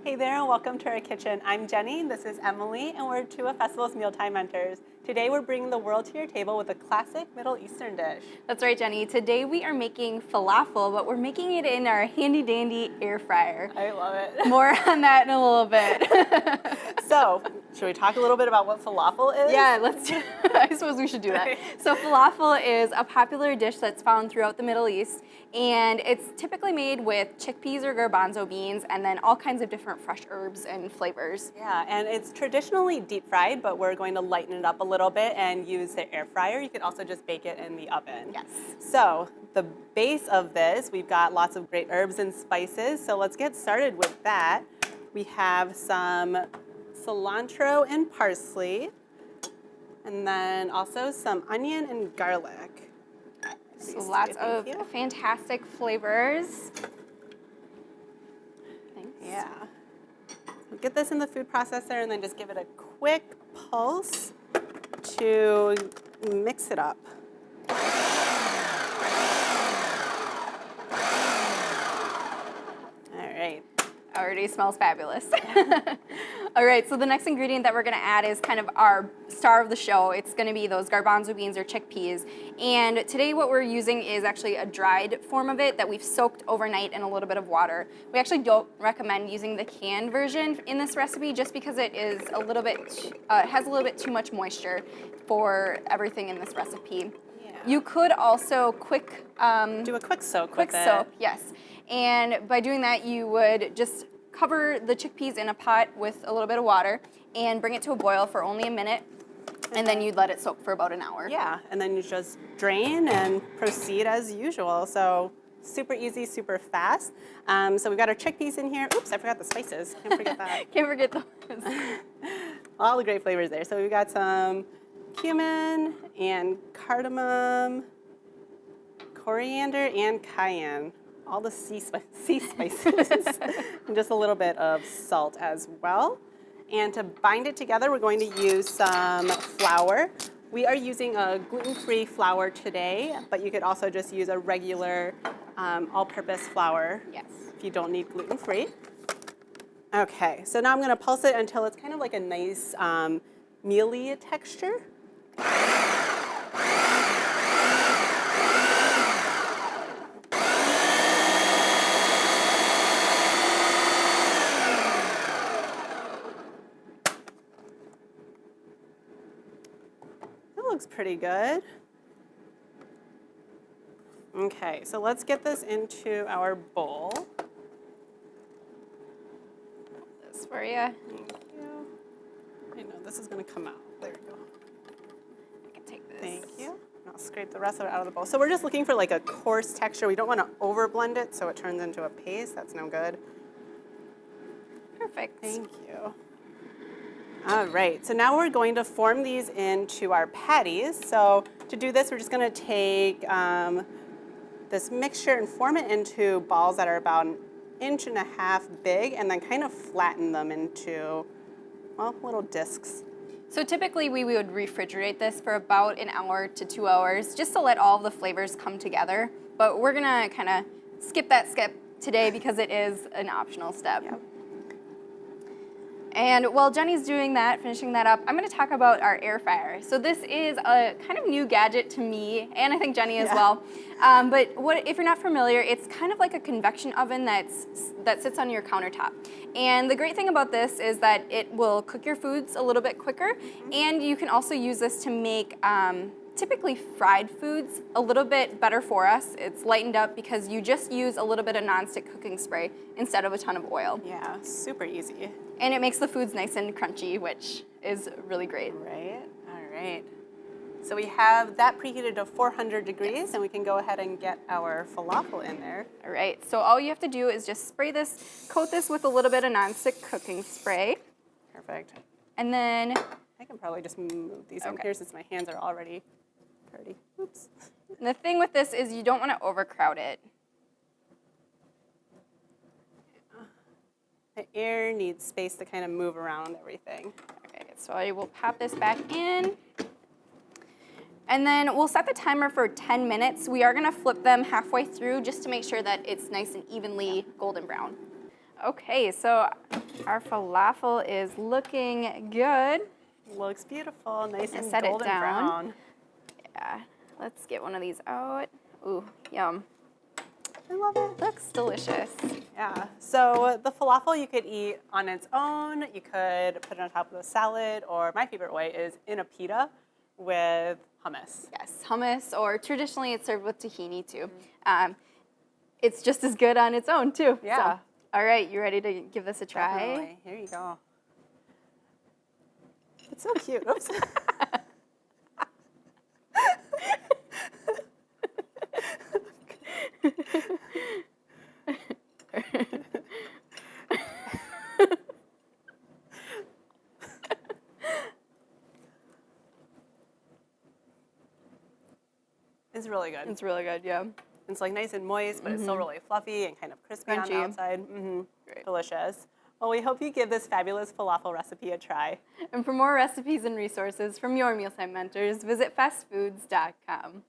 Hey there and welcome to our kitchen. I'm Jenny, this is Emily, and we're Tua Festival's Mealtime Mentors. Today we're bringing the world to your table with a classic Middle Eastern dish. That's right, Jenny. Today we are making falafel, but we're making it in our handy dandy air fryer. I love it. More on that in a little bit. So, should we talk a little bit about what falafel is? Yeah, I suppose we should do that. So falafel is a popular dish that's found throughout the Middle East, and it's typically made with chickpeas or garbanzo beans and then all kinds of different fresh herbs and flavors. Yeah, and it's traditionally deep fried, but we're going to lighten it up a little bit and use the air fryer. You could also just bake it in the oven. Yes. So, the base of this, we've got lots of great herbs and spices, so let's get started with that. We have some cilantro and parsley, and then also some onion and garlic. So lots of fantastic flavors. Thanks. Yeah. We'll get this in the food processor and then just give it a quick pulse to mix it up. All right. Already smells fabulous. All right, so the next ingredient that we're gonna add is kind of our star of the show. It's gonna be those garbanzo beans or chickpeas. And today what we're using is actually a dried form of it that we've soaked overnight in a little bit of water. We actually don't recommend using the canned version in this recipe just because it is a little bit, it has a little bit too much moisture for everything in this recipe. Yeah. You could also Do a quick soak with it. Quick soak, yes. And by doing that, you would just cover the chickpeas in a pot with a little bit of water and bring it to a boil for only a minute, and then you'd let it soak for about an hour. Yeah, and then you just drain and proceed as usual. So super easy, super fast. So we've got our chickpeas in here. Oops, I forgot the spices. Can't forget that. Can't forget those. All the great flavors there. So we've got some cumin and cardamom, coriander, and cayenne. All the sea spices, and just a little bit of salt as well. And to bind it together, we're going to use some flour. We are using a gluten-free flour today, but you could also just use a regular all-purpose flour. Yes. If you don't need gluten-free. Okay, so now I'm going to pulse it until it's kind of like a nice mealy texture. Looks pretty good. Okay, so let's get this into our bowl. This for you. Thank you. I know this is going to come out. There we go. I can take this. Thank you. I'll scrape the rest of it out of the bowl. So we're just looking for like a coarse texture. We don't want to over blend it so it turns into a paste. That's no good. Perfect. Thank you. All right, so now we're going to form these into our patties. So to do this, we're just going to take this mixture and form it into balls that are about 1.5 inches big, and then kind of flatten them into, well, little discs. So typically we would refrigerate this for about an hour to 2 hours just to let all of the flavors come together. But we're gonna kind of skip that step today because it is an optional step. Yep. And while Jenny's doing that, finishing that up, I'm going to talk about our air fryer. So this is a kind of new gadget to me, and I think Jenny as well. But if you're not familiar, it's kind of like a convection oven that sits on your countertop. And the great thing about this is that it will cook your foods a little bit quicker, and you can also use this to make typically fried foods a little bit better for us. It's lightened up because you just use a little bit of nonstick cooking spray instead of a ton of oil. Yeah, super easy. And it makes the foods nice and crunchy, which is really great. Right, all right. So we have that preheated to 400 degrees, and we can go ahead and get our falafel in there. All right, so all you have to do is just spray this, coat this with a little bit of nonstick cooking spray. Perfect. And then I can probably just move these in here since my hands are already dirty. Oops. And the thing with this is you don't want to overcrowd it. The air needs space to kind of move around everything. Okay, so I will pop this back in. And then we'll set the timer for 10 minutes. We are gonna flip them halfway through just to make sure that it's nice and evenly golden brown. Okay, so Our falafel is looking good. Looks beautiful, nice and Set it golden down. brown. Yeah, let's get one of these out. Ooh, yum. I love it. Looks delicious. Yeah, so the falafel you could eat on its own, you could put it on top of a salad, or my favorite way is in a pita with hummus. Yes, hummus, or traditionally it's served with tahini too. It's just as good on its own too. Yeah. So, all right, you ready to give this a try? Definitely. Here you go. It's so cute. Oops. It's really good. It's really good, yeah. It's like nice and moist, but it's still really fluffy and kind of crispy on the Crunchy. outside. Great. Delicious. Well, we hope you give this fabulous falafel recipe a try. And for more recipes and resources from your mealtime mentors, visit fastfoods.com.